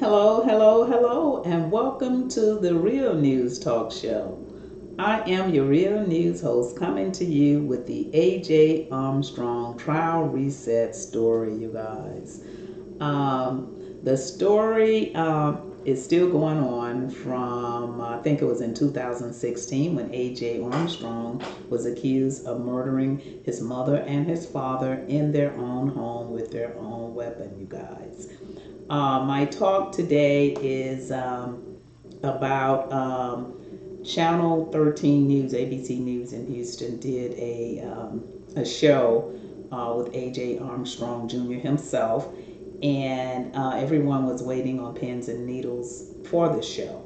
Hello, hello, hello, and welcome to the Real News Talk Show. I am your Real News host coming to you with the A.J. Armstrong trial reset story, you guys. The story is still going on from, I think it was in 2016 when A.J. Armstrong was accused of murdering his mother and his father in their own home with their own weapon, you guys. My talk today is about Channel 13 News, ABC News in Houston, did a show with A.J. Armstrong Jr. himself, and everyone was waiting on pins and needles for the show.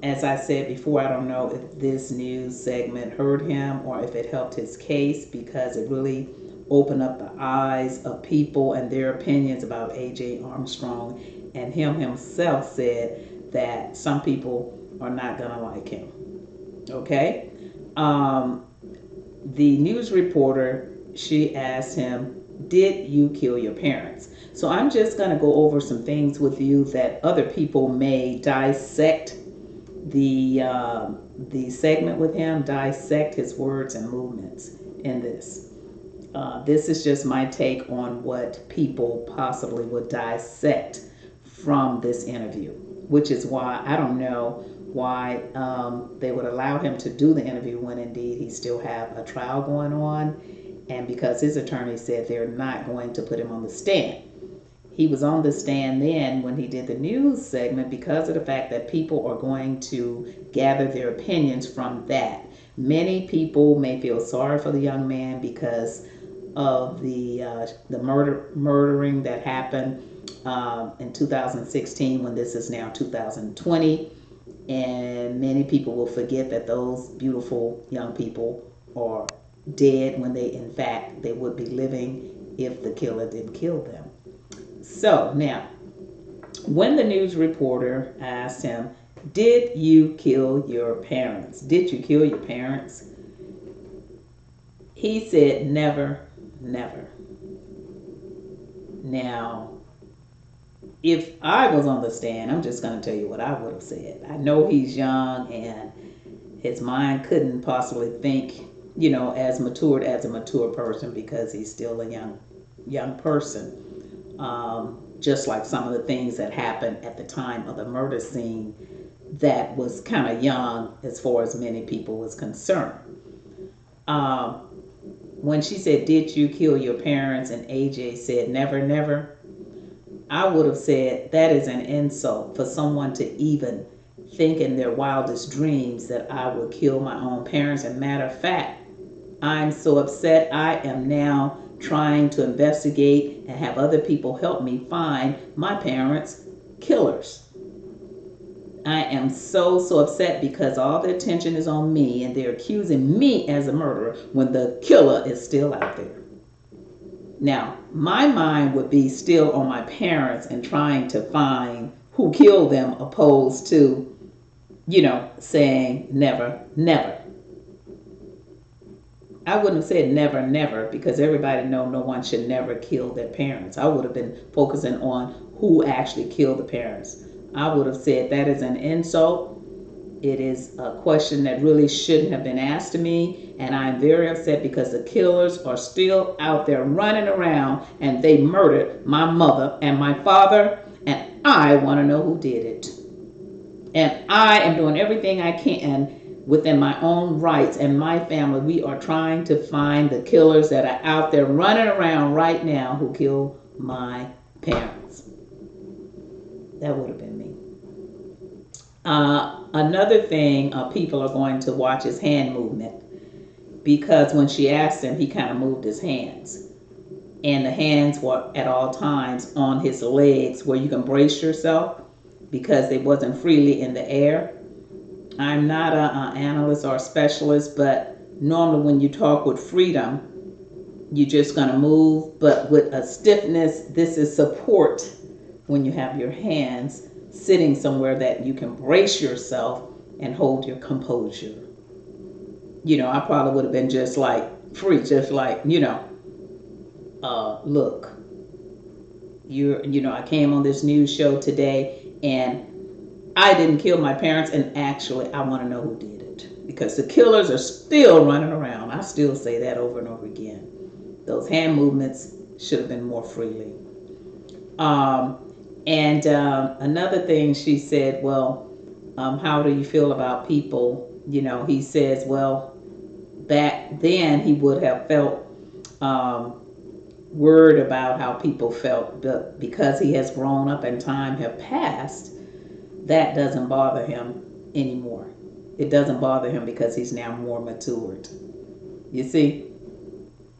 As I said before, I don't know if this news segment hurt him or if it helped his case because it really opened up the eyes of people and their opinions about A.J. Armstrong. And him himself said that some people are not going to like him. Okay? Um, the news reporter, she asked him, "Did you kill your parents?" So I'm just going to go over some things with you that other people may dissect the segment with him, dissect his words and movements in this. This is just my take on what people possibly would dissect from this interview, which is why I don't know why they would allow him to do the interview when indeed he still have a trial going on, and because his attorney said they're not going to put him on the stand. He was on the stand then when he did the news segment because of the fact that people are going to gather their opinions from that. Many people may feel sorry for the young man because of the murdering that happened in 2016 when this is now 2020, and many people will forget that those beautiful young people are dead when they in fact they would be living if the killer didn't kill them. So now, when the news reporter asked him, "Did you kill your parents? Did you kill your parents?" He said, "Never, never." Now, if I was on the stand, I'm just going to tell you what I would have said. I know he's young and his mind couldn't possibly think, as matured as a mature person because he's still a young person. Just like some of the things that happened at the time of the murder scene that was kind of young as far as many people was concerned. Um, when she said, "Did you kill your parents?" and AJ said, "Never, never," I would have said that is an insult for someone to even think in their wildest dreams that I would kill my own parents. And matter of fact, I'm so upset. I am now trying to investigate and have other people help me find my parents' killers. I am so, so upset because all the attention is on me and they're accusing me as a murderer when the killer is still out there. Now, my mind would be still on my parents and trying to find who killed them opposed to, saying never, never. I wouldn't have said never, never because everybody know no one should never kill their parents. I would have been focusing on who actually killed the parents. I would have said that is an insult. It is a question that really shouldn't have been asked to me, and I'm very upset because the killers are still out there running around and they murdered my mother and my father, and I want to know who did it. And I am doing everything I can within my own rights and my family. We are trying to find the killers that are out there running around right now who killed my parents. That would have been me. Another thing, people are going to watch his hand movement because when she asked him, he kind of moved his hands. And the hands were at all times on his legs where you can brace yourself because they wasn't freely in the air. I'm not an analyst or a specialist, but normally when you talk with freedom, you're just going to move. But with a stiffness, this is support when you have your hands sitting somewhere that you can brace yourself and hold your composure. I probably would have been just like free, just like, look, I came on this news show today and I didn't kill my parents, and actually, I want to know who did it because the killers are still running around. I still say that over and over again. Those hand movements should have been more freely. Um, and another thing she said, well, how do you feel about people? He says, well, back then he would have felt um, worried about how people felt, but because he has grown up and time have passed, that doesn't bother him anymore. It doesn't bother him because he's now more matured. You see?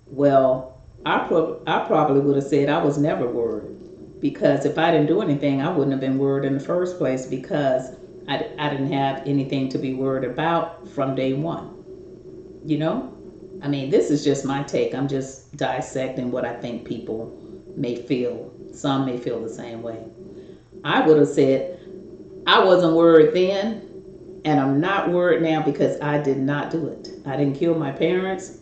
Well, I probably would have said I was never worried because if I didn't do anything, I wouldn't have been worried in the first place because I didn't have anything to be worried about from day one. You know? I mean, this is just my take. I'm just dissecting what I think people may feel. Some may feel the same way. I would have said, I wasn't worried then, and I'm not worried now because I did not do it. I didn't kill my parents.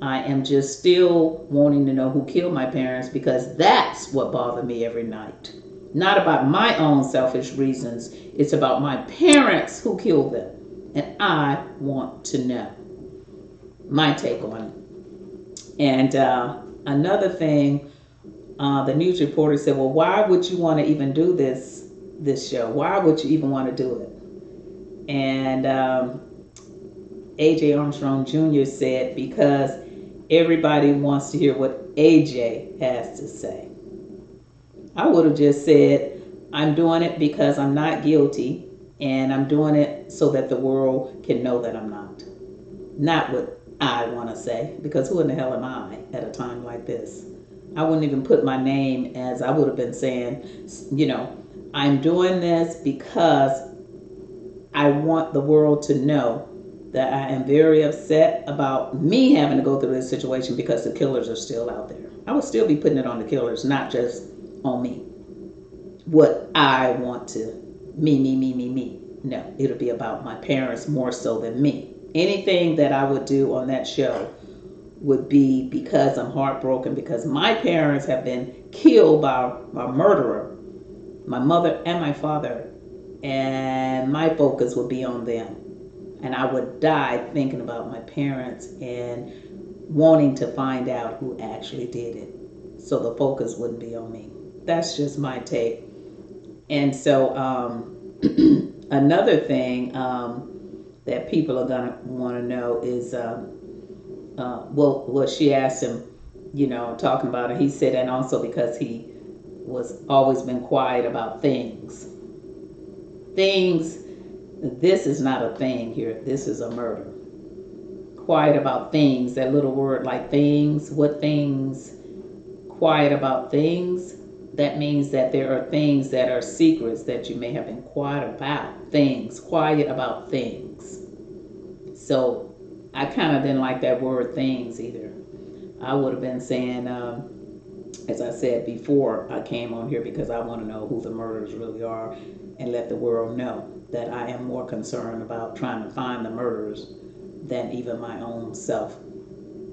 I am just still wanting to know who killed my parents because that's what bothered me every night. Not about my own selfish reasons. It's about my parents who killed them. And I want to know. My take on it. And another thing, the news reporter said, well, why would you want to even do this show? Why would you even want to do it? And A.J. Armstrong Jr. said, because everybody wants to hear what A.J. has to say. I would have just said, I'm doing it because I'm not guilty, and I'm doing it so that the world can know that I'm not. Not what I want to say, because who in the hell am I at a time like this? I wouldn't even put my name as I would have been saying, I'm doing this because I want the world to know that I am very upset about me having to go through this situation because the killers are still out there. I would still be putting it on the killers, not just on me. What I want to, me. No, it'll be about my parents more so than me. Anything that I would do on that show would be because I'm heartbroken because my parents have been killed by a murderer, my mother and my father, and my focus would be on them. And I would die thinking about my parents and wanting to find out who actually did it. So the focus wouldn't be on me. That's just my take. And so another thing that people are going to want to know is, well, she asked him, talking about it. He said, and also because he was always been quiet about things. This is not a thing here. This is a murder. Quiet about things, that little word like things. What things? Quiet about things. That means that there are things that are secrets that you may have been quiet about. Things. Quiet about things. So I kind of didn't like that word things either. I would have been saying, as I said before, I came on here because I want to know who the murderers really are and let the world know that I am more concerned about trying to find the murderers than even my own self.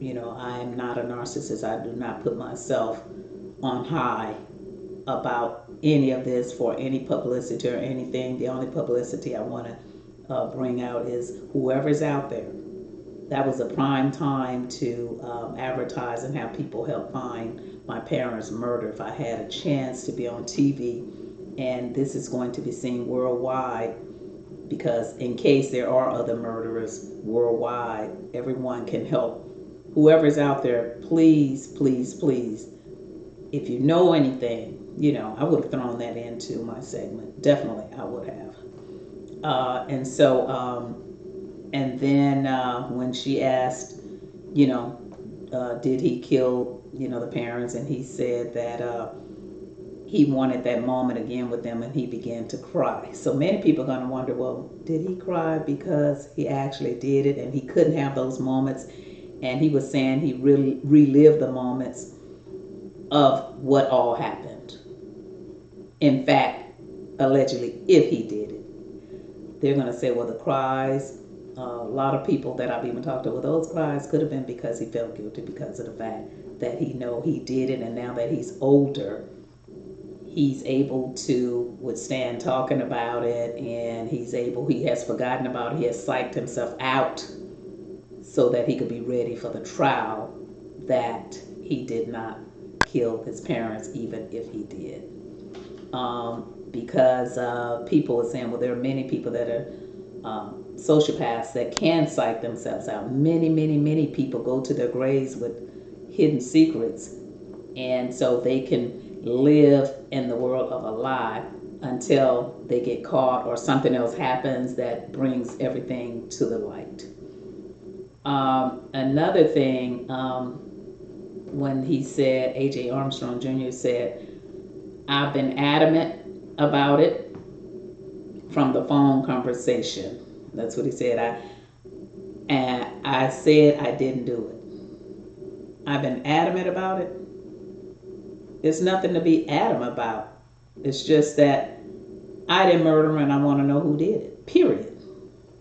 I am not a narcissist. I do not put myself on high about any of this for any publicity or anything. The only publicity I want to bring out is whoever's out there. That was a prime time to advertise and have people help find my parents' murder. If I had a chance to be on TV, and this is going to be seen worldwide, because in case there are other murderers worldwide, everyone can help. Whoever's out there, please, if you know anything, I would have thrown that into my segment. Definitely, I would have. And then when she asked, did he kill, the parents, and he said that he wanted that moment again with them, and he began to cry. So many people are going to wonder, well, did he cry because he actually did it and he couldn't have those moments? And he was saying he really relived the moments of what all happened. In fact, allegedly, if he did it. They're going to say, well, the cries, a lot of people that I've even talked to, well, those cries could have been because he felt guilty because of the fact that he did it, and now that he's older, he's able to withstand talking about it, and he has forgotten about it. He has psyched himself out so that he could be ready for the trial that he did not kill his parents, even if he did. Because people are saying, well, there are many people that are sociopaths that can psych themselves out. Many people go to their graves with hidden secrets, and so they can live in the world of a lie until they get caught or something else happens that brings everything to the light. Another thing, when he said, A.J. Armstrong Jr. said, I've been adamant about it from the phone conversation. That's what he said. I said I didn't do it. I've been adamant about it. There's nothing to be adamant about. It's just that I didn't murder him and I want to know who did it. Period.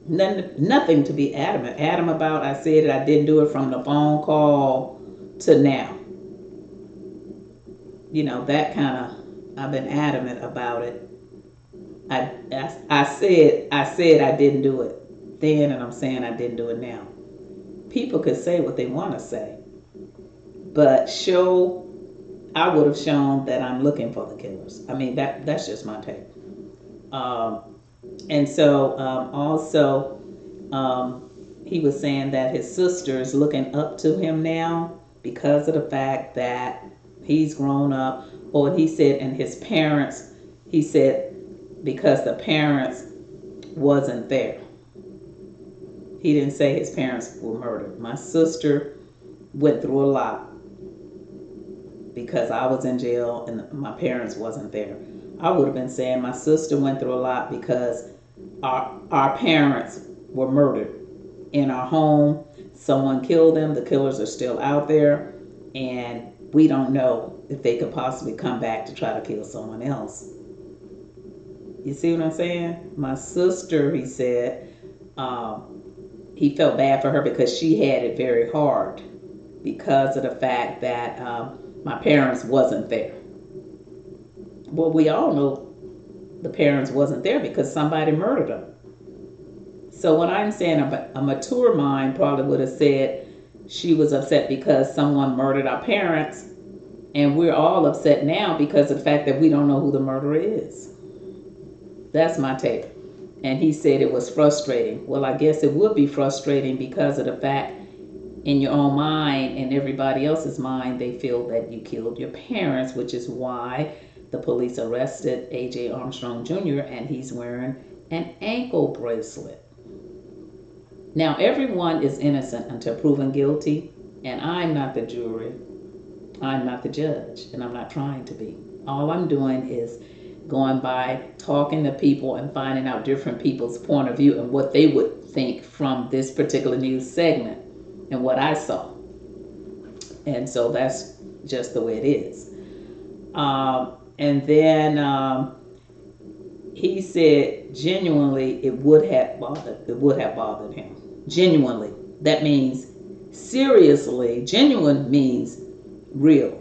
Nothing to be adamant about. I said it. I didn't do it from the phone call to now. That kind of, I've been adamant about it. I said I didn't do it then, and I'm saying I didn't do it now. People could say what they want to say, but I would have shown that I'm looking for the killers. I mean, that's just my take. And so also, he was saying that his sister is looking up to him now because of the fact that he's grown up. Or he said, and his parents, he said, because the parents wasn't there. He didn't say his parents were murdered. My sister went through a lot because I was in jail and my parents wasn't there. I would have been saying my sister went through a lot because our parents were murdered in our home. Someone killed them. The killers are still out there, and we don't know if they could possibly come back to try to kill someone else. You see what I'm saying? My sister, he said, he felt bad for her because she had it very hard because of the fact that my parents wasn't there. Well, we all know the parents wasn't there because somebody murdered them. So what I'm saying, a mature mind probably would have said she was upset because someone murdered our parents, and we're all upset now because of the fact that we don't know who the murderer is. That's my take. And he said it was frustrating. Well, I guess it would be frustrating because of the fact in your own mind and everybody else's mind, they feel that you killed your parents, which is why the police arrested A.J. Armstrong Jr. and he's wearing an ankle bracelet. Now, everyone is innocent until proven guilty, and I'm not the jury. I'm not the judge, and I'm not trying to be. All I'm doing is going by talking to people and finding out different people's point of view and what they would think from this particular news segment and what I saw. And so that's just the way it is. And then he said genuinely it would have bothered him. Genuinely. That means seriously. Genuine means real.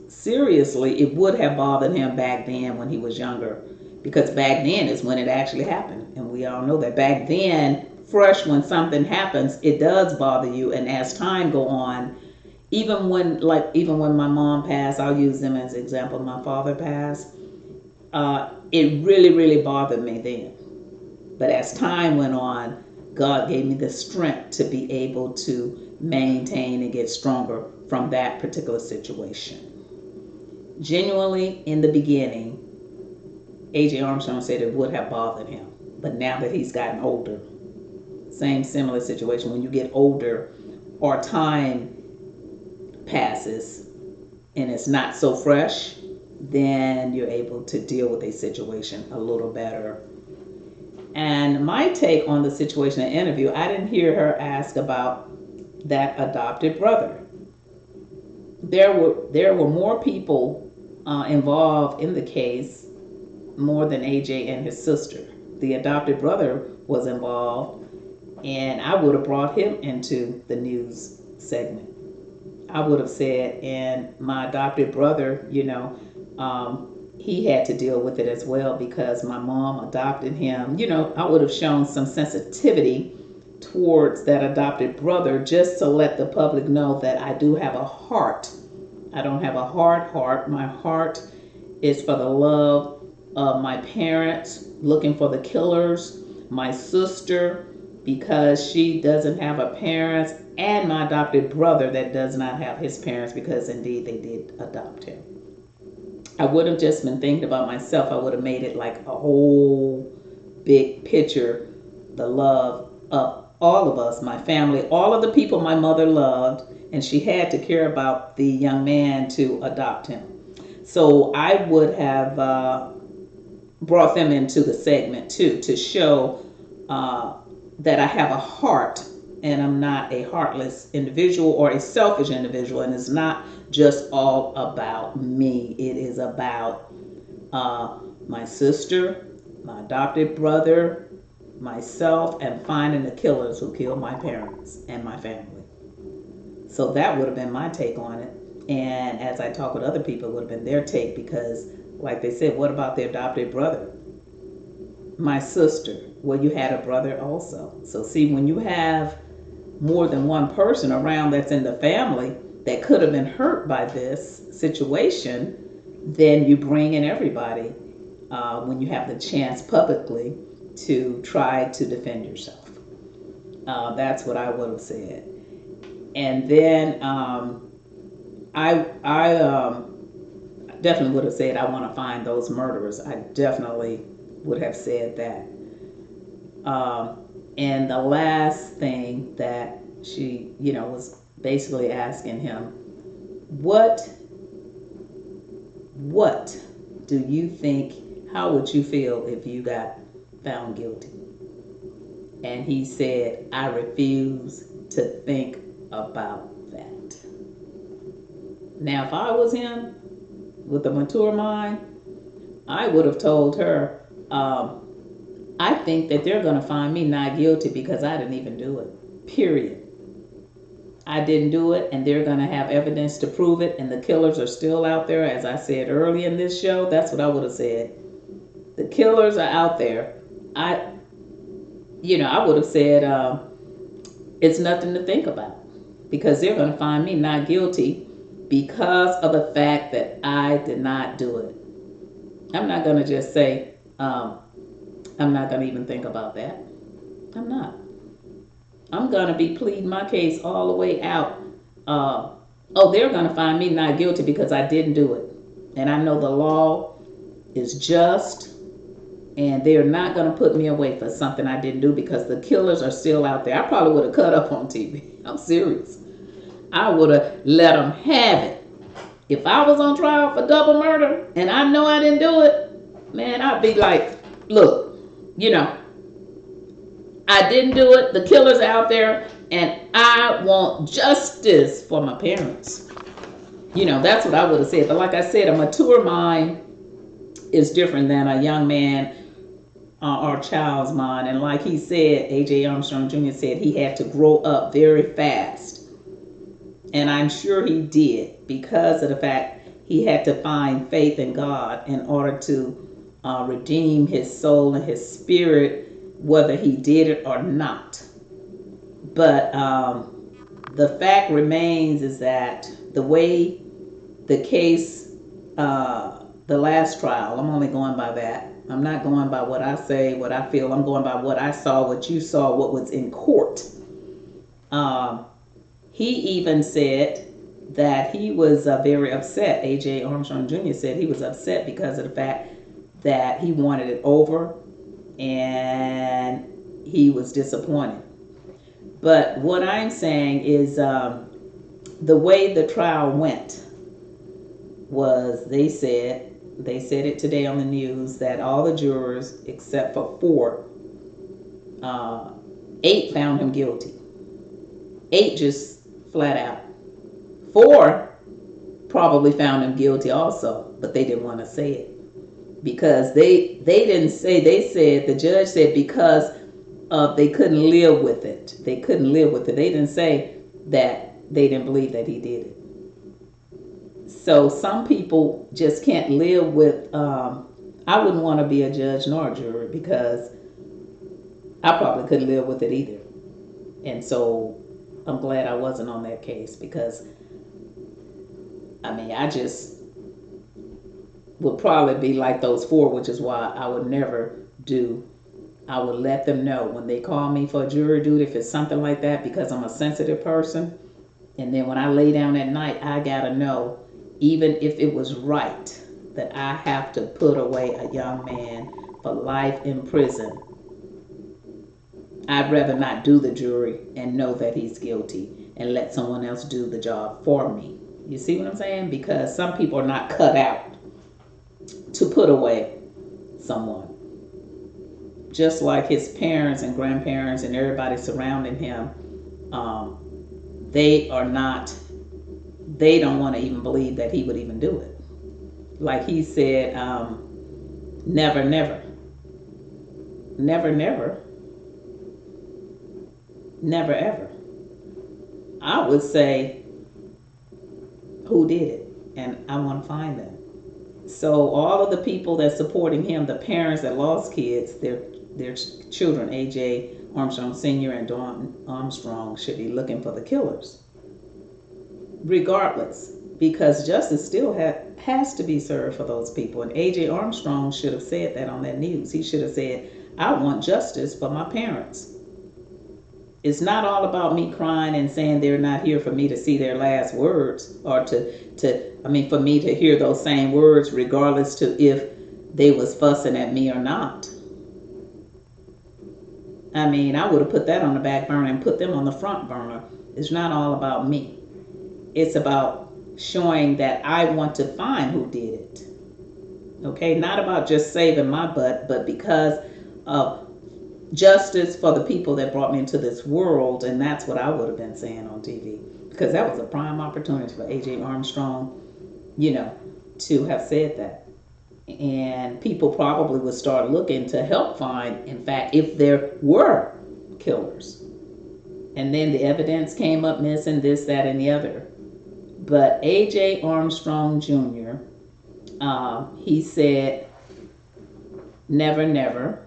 Seriously, it would have bothered him back then when he was younger, because back then is when it actually happened. And we all know that back then, fresh, when something happens, it does bother you. And as time go on, even when my mom passed, I'll use them as an example, my father passed, it really bothered me then. But as time went on, God gave me the strength to be able to maintain and get stronger from that particular situation. Genuinely, in the beginning, A.J. Armstrong said it would have bothered him. But now that he's gotten older, similar situation. When you get older or time passes and it's not so fresh, then you're able to deal with a situation a little better. And my take on the situation in the interview, I didn't hear her ask about that adopted brother. There were more people involved in the case, more than AJ and his sister. The adopted brother was involved, and I would have brought him into the news segment. I would have said, and my adopted brother, he had to deal with it as well because my mom adopted him. I would have shown some sensitivity towards that adopted brother just to let the public know that I do have a heart. I don't have a hard heart. My heart is for the love of my parents, looking for the killers, my sister, because she doesn't have a parents, and my adopted brother that does not have his parents because indeed they did adopt him. I would have just been thinking about myself. I would have made it like a whole big picture, the love of all of us, my family, all of the people my mother loved, and she had to care about the young man to adopt him. So I would have brought them into the segment too to show that I have a heart and I'm not a heartless individual or a selfish individual, and it's not just all about me. It is about my sister, my adopted brother, myself, and finding the killers who killed my parents and my family. So that would have been my take on it. And as I talk with other people, it would have been their take because, like they said, what about the adopted brother? My sister. Well, you had a brother also. So see, when you have more than one person around that's in the family that could have been hurt by this situation, then you bring in everybody when you have the chance publicly to try to defend yourself. That's what I would have said. And then I definitely would have said I want to find those murderers. I definitely would have said that. And the last thing that she, was basically asking him, what do you think, how would you feel if you got found guilty? And he said, I refuse to think about that. Now, if I was him with a mature mind, I would have told her, I think that they're going to find me not guilty because I didn't even do it. Period. I didn't do it, and they're going to have evidence to prove it, and the killers are still out there. As I said early in this show, that's what I would have said. The killers are out there. I would have said it's nothing to think about because they're going to find me not guilty because of the fact that I did not do it. I'm not going to just say, I'm not going to even think about that. I'm not. I'm going to be pleading my case all the way out. They're going to find me not guilty because I didn't do it. And I know the law is just, and they're not going to put me away for something I didn't do because the killers are still out there. I probably would have cut up on TV. I'm serious. I would have let them have it. If I was on trial for double murder and I know I didn't do it, man, I'd be like, look, I didn't do it. The killer's out there, and I want justice for my parents. That's what I would have said. But like I said, a mature mind is different than a young man or child's mind. And like he said, A.J. Armstrong Jr. said he had to grow up very fast. And I'm sure he did because of the fact he had to find faith in God in order to redeem his soul and his spirit, whether he did it or not. But the fact remains is that the way the case, the last trial, I'm only going by that. I'm not going by what I say, what I feel. I'm going by what I saw, what you saw, what was in court. He even said that he was very upset. A.J. Armstrong Jr. said he was upset because of the fact that he wanted it over and he was disappointed. But what I'm saying is the way the trial went was they said it today on the news that all the jurors except for 4, 8 found him guilty. 8 just flat out. 4 probably found him guilty also, but they didn't want to say it because they didn't say. They said, the judge said, because they couldn't live with it. They couldn't live with it. They didn't say that they didn't believe that he did it. So some people just can't live with. I wouldn't want to be a judge nor a juror because I probably couldn't live with it either. And so I'm glad I wasn't on that case because I just would probably be like those four, which is why I would never do. I would let them know when they call me for jury duty if it's something like that because I'm a sensitive person. And then when I lay down at night, I gotta know, even if it was right, that I have to put away a young man for life in prison. I'd rather not do the jury and know that he's guilty and let someone else do the job for me. You see what I'm saying? Because some people are not cut out to put away someone. Just like his parents and grandparents and everybody surrounding him, um, they are not, they don't want to even believe that he would even do it. Like he said, never, never, never, never, never, ever. I would say, who did it? And I want to find them. So all of the people that's supporting him, the parents that lost kids, their children, AJ Armstrong Sr. and Dawn Armstrong, should be looking for the killers. Regardless, because justice still has to be served for those people. And AJ Armstrong should have said that on that news. He should have said, I want justice for my parents. It's not all about me crying and saying they're not here for me to see their last words or for me to hear those same words regardless to if they was fussing at me or not. I would have put that on the back burner and put them on the front burner. It's not all about me. It's about showing that I want to find who did it. Okay, not about just saving my butt, but because of justice for the people that brought me into this world. And that's what I would have been saying on TV, because that was a prime opportunity for AJ Armstrong, to have said that. And people probably would start looking to help find, in fact, if there were killers. And then the evidence came up missing, this, that, and the other. But AJ Armstrong Jr., he said, never, never.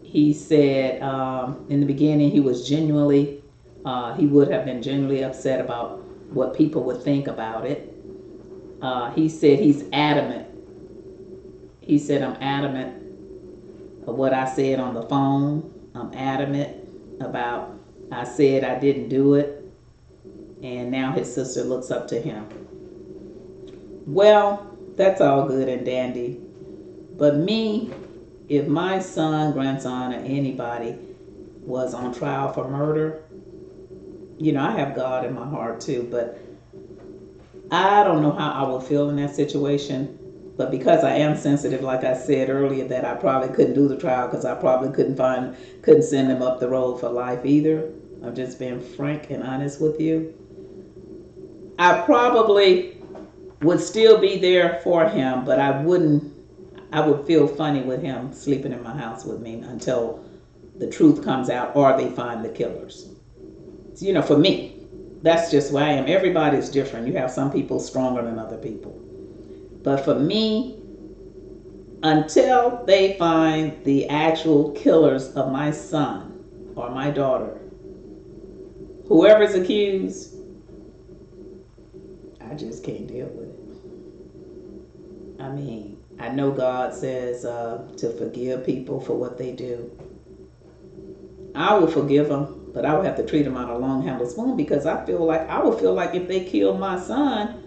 He said in the beginning he was he would have been genuinely upset about what people would think about it. He said he's adamant. He said, I'm adamant of what I said on the phone. I'm adamant about, I said I didn't do it. And now his sister looks up to him. Well, that's all good and dandy. But me, if my son, grandson, or anybody was on trial for murder, I have God in my heart too, but I don't know how I would feel in that situation. But because I am sensitive, like I said earlier, that I probably couldn't do the trial because I probably couldn't send him up the road for life either. I'm just being frank and honest with you. I probably would still be there for him, but I would feel funny with him sleeping in my house with me until the truth comes out or they find the killers. For me, that's just who I am. Everybody's different. You have some people stronger than other people. But for me, until they find the actual killers of my son or my daughter, whoever's accused, I just can't deal with it. I know God says to forgive people for what they do. I will forgive them, but I would have to treat them out a long-handled spoon because I would feel like if they killed my son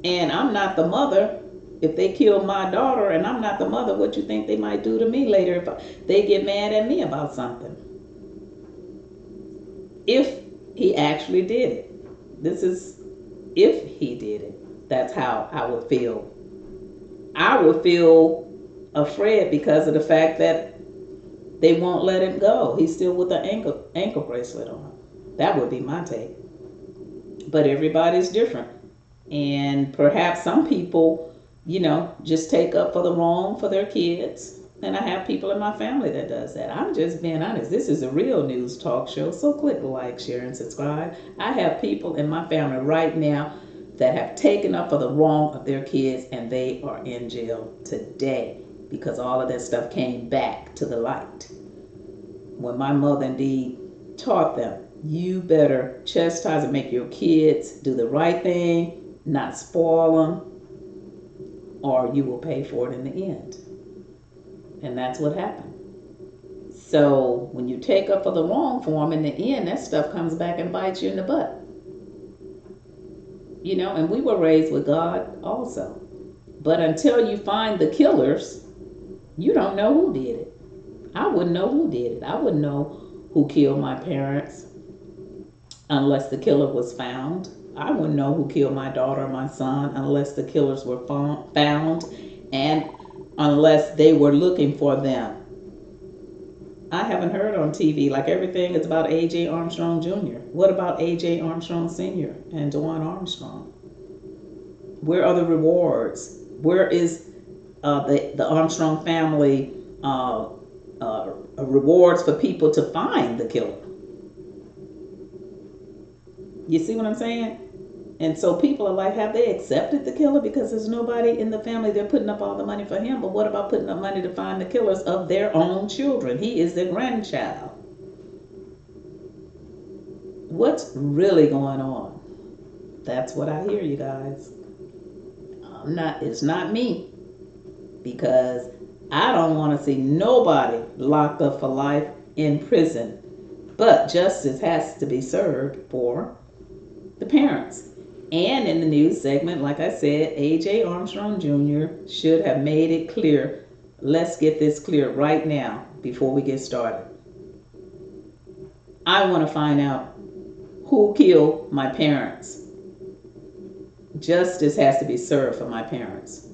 and I'm not the mother, if they killed my daughter and I'm not the mother, what you think they might do to me later if they get mad at me about something? If he actually did it. This is if he did it. That's how I would feel. I would feel afraid because of the fact that they won't let him go. He's still with an ankle bracelet on. That would be my take. But everybody's different. And perhaps some people, just take up for the wrong for their kids. And I have people in my family that does that. I'm just being honest. This is a real news talk show. So click like, share, and subscribe. I have people in my family right now that have taken up for the wrong of their kids, and they are in jail today because all of that stuff came back to the light. When my mother indeed taught them, you better chastise and make your kids do the right thing, not spoil them, or you will pay for it in the end. And that's what happened. So when you take up for the wrong for them, in the end, that stuff comes back and bites you in the butt. You know, and we were raised with God also. But until you find the killers, you don't know who did it. I wouldn't know who did it. I wouldn't know who killed my parents unless the killer was found. I wouldn't know who killed my daughter or my son unless the killers were found and unless they were looking for them. I haven't heard on TV, like everything is about A.J. Armstrong Jr. What about A.J. Armstrong Sr. and Dwan Armstrong? Where are the rewards? Where is the Armstrong family rewards for people to find the killer? You see what I'm saying? And so people are like, have they accepted the killer? Because there's nobody in the family. They're putting up all the money for him. But what about putting up money to find the killers of their own children? He is their grandchild. What's really going on? That's what I hear, you guys. It's not me. Because I don't want to see nobody locked up for life in prison. But justice has to be served for the parents. And in the news segment, like I said, A.J. Armstrong Jr. should have made it clear. Let's get this clear right now before we get started. I want to find out who killed my parents. Justice has to be served for my parents.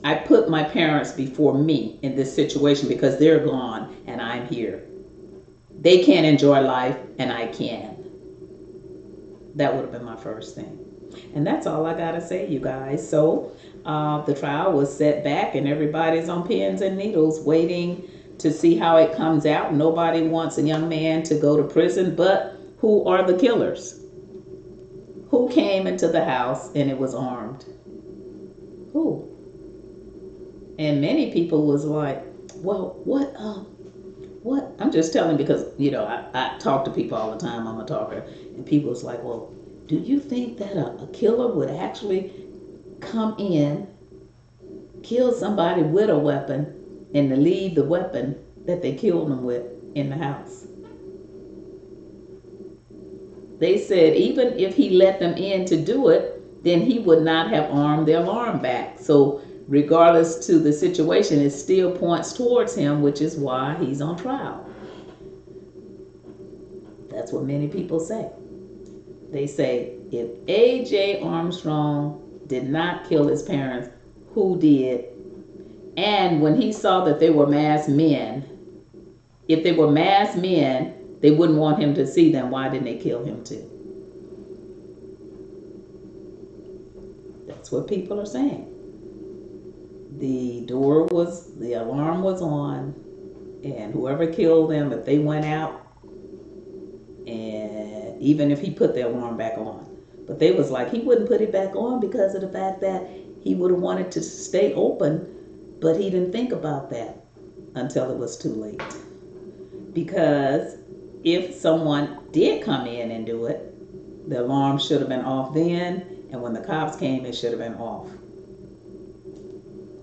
I put my parents before me in this situation because they're gone and I'm here. They can't enjoy life and I can. That would have been my first thing. And that's all I got to say, you guys. So the trial was set back and everybody's on pins and needles waiting to see how it comes out. Nobody wants a young man to go to prison, but who are the killers? Who came into the house and it was armed? Who? And many people was like, well, what? I'm just telling because, you know, I talk to people all the time. I'm a talker. And people was like, well, do you think that a killer would actually come in, kill somebody with a weapon, and to leave the weapon that they killed them with in the house? They said even if he let them in to do it, then he would not have armed the alarm back. So regardless to the situation, it still points towards him, which is why he's on trial. That's what many people say. They say, if A.J. Armstrong did not kill his parents, who did? And when he saw that they were masked men, if they were masked men, they wouldn't want him to see them. Why didn't they kill him too? That's what people are saying. The alarm was on, and whoever killed them, if they went out, and even if he put the alarm back on. But they was like, he wouldn't put it back on because of the fact that he would have wanted to stay open, but he didn't think about that until it was too late. Because if someone did come in and do it, the alarm should have been off then, and when the cops came, it should have been off.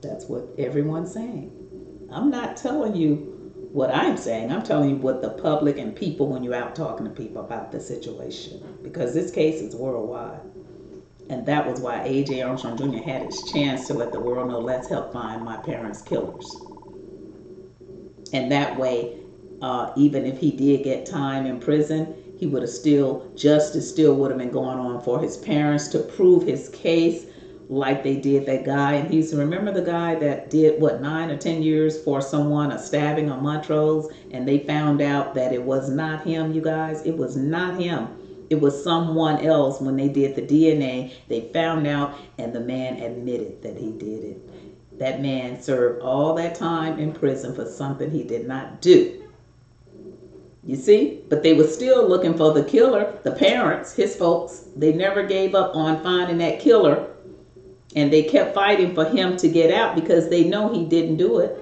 That's what everyone's saying. I'm not telling you what I'm saying. I'm telling you what the public and people, when you're out talking to people about the situation. Because this case is worldwide. And that was why A.J. Armstrong Jr. had his chance to let the world know, let's help find my parents' killers. And that way, even if he did get time in prison, he would have justice still would have been going on for his parents to prove his case, like they did that guy. And he's, remember the guy that did 9 or 10 years for someone, a stabbing on Montrose, and they found out that it was not him, you guys. It was not him. It was someone else. When they did the DNA, they found out, and the man admitted that he did it. That man served all that time in prison for something he did not do. You see? But they were still looking for the killer. The parents, his folks, they never gave up on finding that killer. And they kept fighting for him to get out because they know he didn't do it.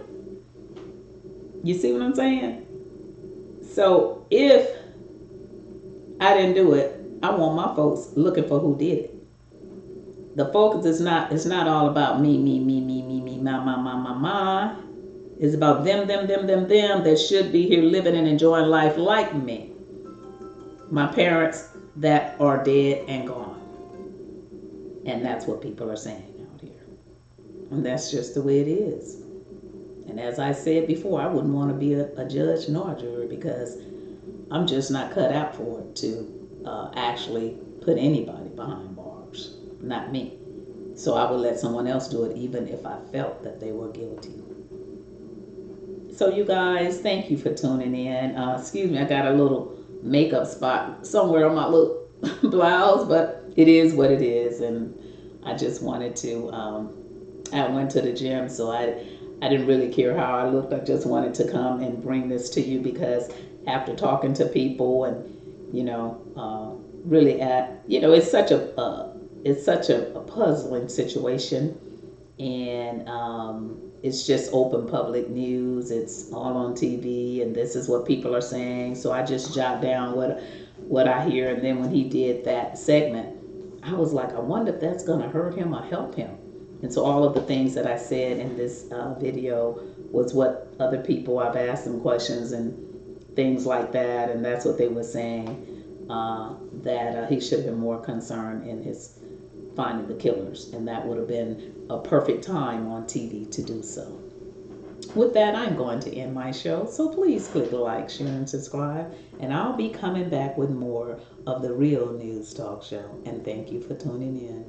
You see what I'm saying? So if I didn't do it, I want my folks looking for who did it. The focus is not, it's not all about me, my. It's about them that should be here living and enjoying life like me. My parents that are dead and gone. And that's what people are saying out here. And that's just the way it is. And as I said before, I wouldn't want to be a judge nor a juror because I'm just not cut out for it to actually put anybody behind bars. Not me. So I would let someone else do it even if I felt that they were guilty. So you guys, thank you for tuning in. Excuse me, I got a little makeup spot somewhere on my little blouse, but it is what it is. And I just wanted to, I went to the gym, so I didn't really care how I looked. I just wanted to come and bring this to you because after talking to people and, really it's such a puzzling situation. And it's just open public news. It's all on TV, and this is what people are saying. So I just jot down what I hear. And then when he did that segment, I was like, I wonder if that's going to hurt him or help him. And so all of the things that I said in this video was what other people, I've asked them questions and things like that. And that's what they were saying, that he should have been more concerned in his finding the killers, and that would have been a perfect time on TV to do so. With that, I'm going to end my show, so please click like, share, and subscribe, and I'll be coming back with more of the Real News Talk Show, and thank you for tuning in.